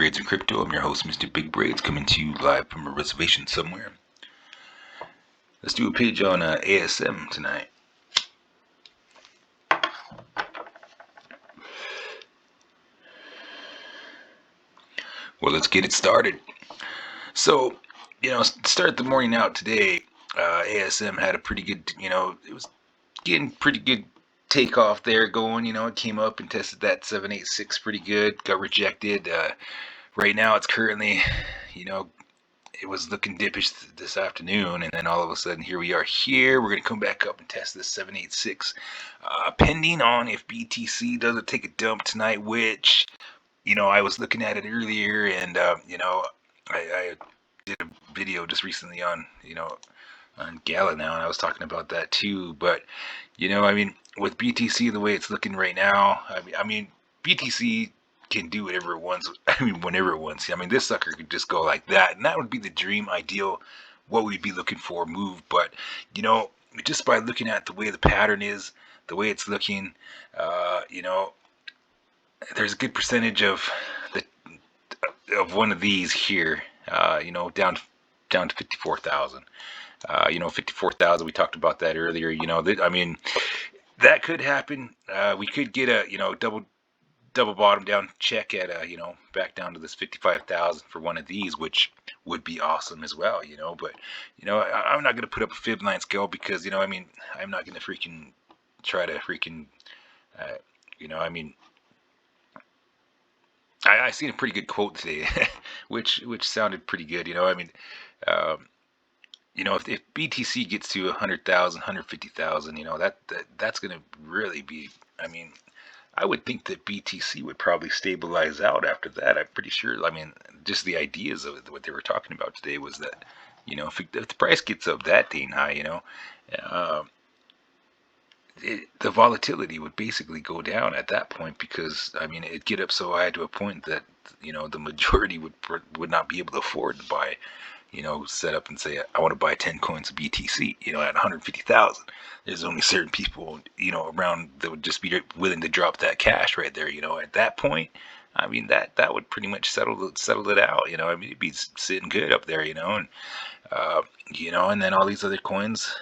Braids and Crypto. I'm your host, Mr. Big Braids, coming to you live from a reservation somewhere. Let's do a page on ASM tonight. Well, let's get it started. So, start the morning out today. ASM had a pretty good, it was getting pretty good takeoff there going. It came up and tested that 786 pretty good, got rejected. Right now, it's currently, it was looking dippish this afternoon, and then all of a sudden, here we are here. We're going to come back up and test this 786, pending on if BTC doesn't take a dump tonight, which, I was looking at it earlier, and, I did a video just recently on, on Gala now, and I was talking about that too, but, with BTC, the way it's looking right now, BTC can do whatever it wants. Whenever it wants. This sucker could just go like that, and that would be the dream ideal, what we'd be looking for move. But just by looking at the way the pattern is, the way it's looking, there's a good percentage of one of these here, down to 54,000. 54,000. We talked about that earlier. That could happen. We could get a double bottom down check at back down to this 55,000 for one of these, which would be awesome as well, but I'm not going to put up a fib line scale because I'm not going to freaking try to freaking I seen a pretty good quote today which sounded pretty good. If BTC gets to 100,000 150,000, that's going to really be, I would think that BTC would probably stabilize out after that. I'm pretty sure. Just the ideas of it, what they were talking about today was that, if the price gets up that dang high, the volatility would basically go down at that point because, it'd get up so high to a point that, the majority would not be able to afford to buy, set up and say, I want to buy 10 coins of BTC, at 150,000. There's only certain people, around that would just be willing to drop that cash right there, at that point. That would pretty much settle it out, it'd be sitting good up there, and then all these other coins,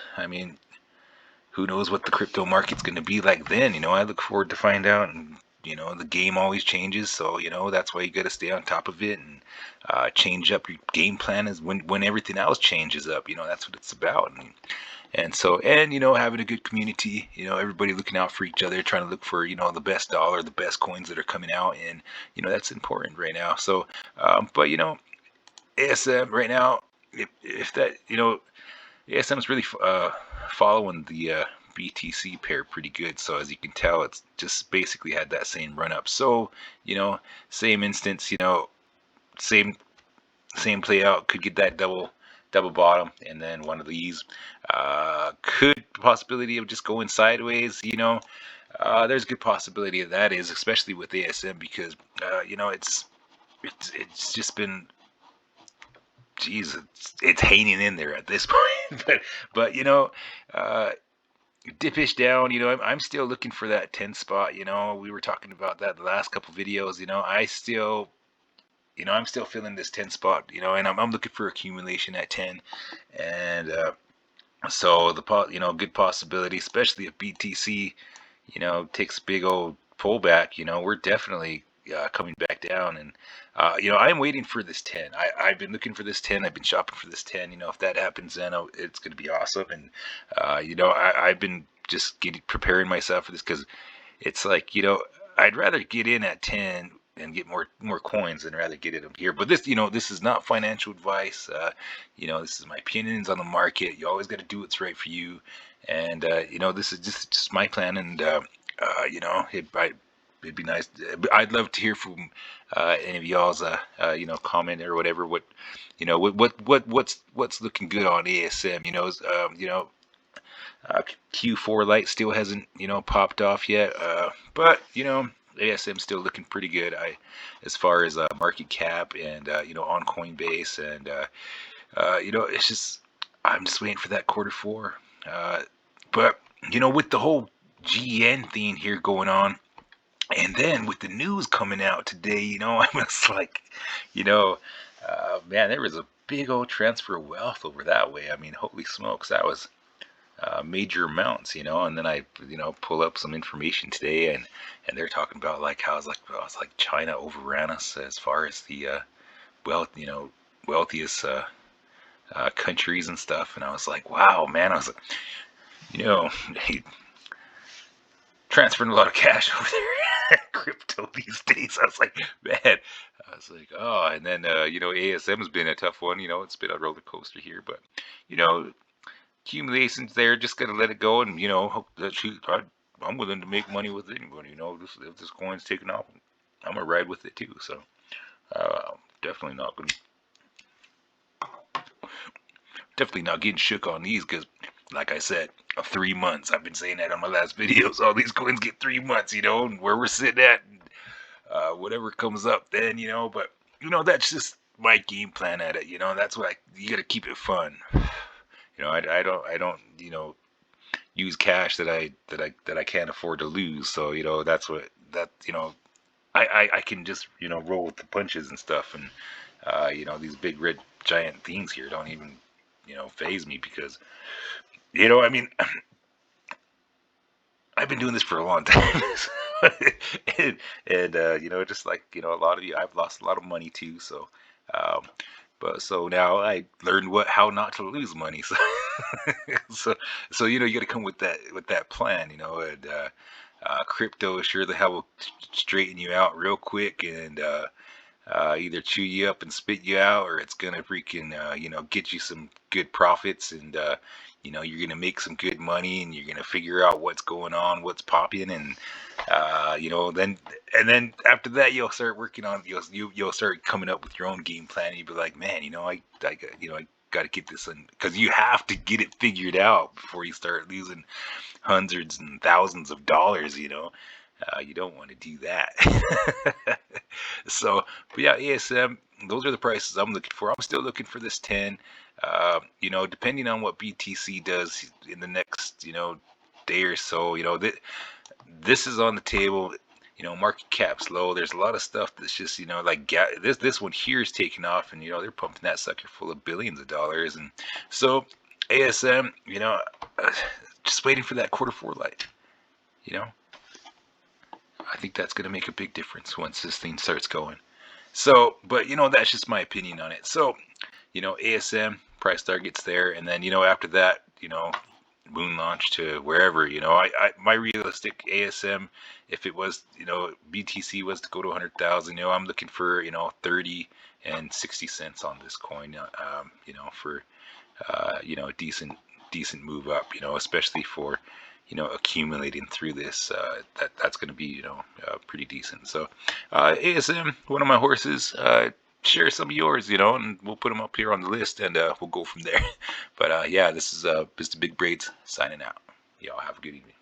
who knows what the crypto market's going to be like then, I look forward to find out, and the game always changes, so that's why you got to stay on top of it and change up your game plan is when everything else changes up. That's what it's about. And so having a good community, everybody looking out for each other, trying to look for the best dollar, the best coins that are coming out, and that's important right now. So but ASM right now, if that ASM is really following the BTC pair pretty good. So as you can tell, it's just basically had that same run up. So same instance, same play out. Could get that double bottom, and then one of these could possibility of just going sideways. There's a good possibility of that, is especially with ASM, because it's just been, geez, it's hanging in there at this point. but dippish down, I'm still looking for that 10 spot. We were talking about that the last couple videos. I'm still feeling this 10 spot, and I'm looking for accumulation at 10. And so good possibility, especially if BTC takes a big old pullback, we're definitely coming back down. And I'm waiting for this 10. I've been looking for this 10. I've been shopping for this 10. If that happens, then it's going to be awesome. And I've been just preparing myself for this, because it's like, I'd rather get in at 10 and get more coins than rather get it up here. But this, this is not financial advice. This is my opinions on the market. You always got to do what's right for you. And this is just my plan. And it'd be nice. I'd love to hear from any of y'all's comment or whatever. What's looking good on ASM? Q4 light still hasn't popped off yet. But ASM still looking pretty good. As far as market cap and on Coinbase, and it's just, I'm just waiting for that Q4. But with the whole GN thing here going on, And then with the news coming out today, I was like, you know, man, there was a big old transfer of wealth over that way. I mean, holy smokes, that was major amounts, And then I, pull up some information today, and they're talking about like how it's like China overran us as far as the wealth, wealthiest countries and stuff. And I was like, wow, man, I was like, you know, transferring a lot of cash over there crypto these days. I was like, man, oh, and then ASM has been a tough one. It's been a roller coaster here, but you know, accumulations there. Just gotta let it go, and hope that I'm willing to make money with anybody. If this coin's taking off, I'm gonna ride with it too. So definitely not gonna, definitely not getting shook on these because, like I said, 3 months. I've been saying that on my last videos. All these coins get 3 months, and where we're sitting at, whatever comes up then, But that's just my game plan at it. That's what you got to keep it fun. I don't use cash that I can't afford to lose. So that's what that I can just roll with the punches and stuff, and these big red giant things here don't even phase me because I mean I've been doing this for a long time. And just like a lot of you, I've lost a lot of money too. So um, but so now I learned how not to lose money. So so you got to come with that plan, and crypto sure the hell will straighten you out real quick, and either chew you up and spit you out, or it's gonna freaking get you some good profits, and you're gonna make some good money, and you're gonna figure out what's going on, what's popping, and then after that you'll start working on you'll start coming up with your own game plan, and you'll be like, man, I got to get this in, because you have to get it figured out before you start losing hundreds and thousands of dollars. You don't want to do that. So, but yeah, ASM, those are the prices I'm looking for. I'm still looking for this 10. Depending on what BTC does in the next, day or so, this is on the table. Market cap's low. There's a lot of stuff that's just, like this one here is taking off, and they're pumping that sucker full of billions of dollars, and so ASM, just waiting for that quarter four light. You know, I think that's gonna make a big difference once this thing starts going. So, but that's just my opinion on it. So, ASM price targets there, and then after that, moon launch to wherever. My realistic ASM, if it was BTC was to go to 100,000, I'm looking for 30 and 60 cents on this coin. For a decent move up. Especially for accumulating through this. That's going to be pretty decent. So ASM, one of my horses. Share some of yours, and we'll put them up here on the list, and we'll go from there. But yeah, this is Big Braids signing out. Y'all have a good evening.